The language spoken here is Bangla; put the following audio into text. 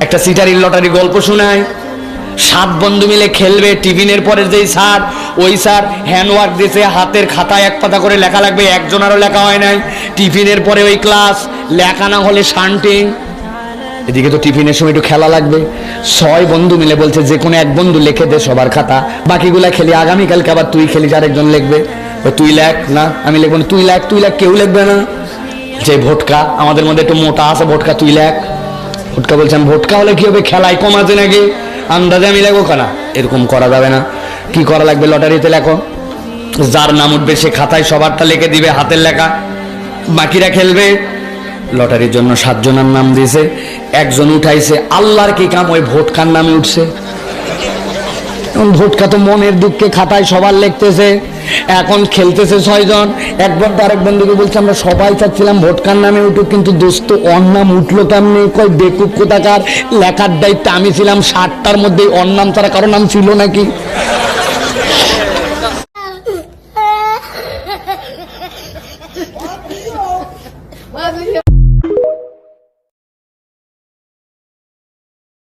একটা সিটারির লটারি গল্প শোনায়। 7 বন্ধু মিলে খেলবে, টিফিনের পরে যেই স্যার, ওই স্যার হ্যান্ডওয়ার্ক দিয়েছে, হাতের খাতায় 1 পাতা করে লেখা লাগবে, একজনেরও লেখা হয় নাই। টিফিনের পরে ওই ক্লাস, লেখা না হলে শান্টিং। এদিকে তো টিফিনের সময় একটু খেলা লাগবে। 6 বন্ধু মিলে বলছে যে কোনো এক বন্ধু লিখে দে সবার খাতা, বাকিগুলা খেলি, আগামীকালকে আবার তুই খেলিস, আরেকজন লিখবে। তুই লেখ, না আমি লিখবো না, তুই লেখ, তুই লেখ, কেউ লিখবে না। যে ভোটকা, আমাদের মধ্যে একটু মোটা আছে, ভোটকা তুই লেখ। ভোটকা বলছেন ভোটকা হলে কি হবে, খেলায় কম আছে নাকি, আন্দাজে আমি লেখবো কেনা, এরকম করা যাবে না। কি করা লাগবে, লটারিতে লেখো, যার নাম উঠবে সে খাতায় সবারটা লিখে দিবে, হাতের লেখা, বাকিরা খেলবে। লটারির জন্য 7 জনের নাম দিয়েছে, একজন উঠাইছে, আল্লাহর কি কাম, ওই ভোটকার নামে উঠছে। ভোটকা তো মনের দুঃখে খাতায় সবার লিখতেছে, এখন খেলতেছে 6 জন। একবার তো আরেক বন্ধুকে বলছে আমরা সবাই চাচ্ছিলাম ভোটকার নামে উঠুক, কিন্তু দোস্ত ওর নাম উঠলো কেমনি, কয় বেকুব কোথাকার, লেখার দায়িত্ব আমি ছিলাম, 60টার মধ্যে ওর নাম ছাড়া কারো নাম ছিল নাকি।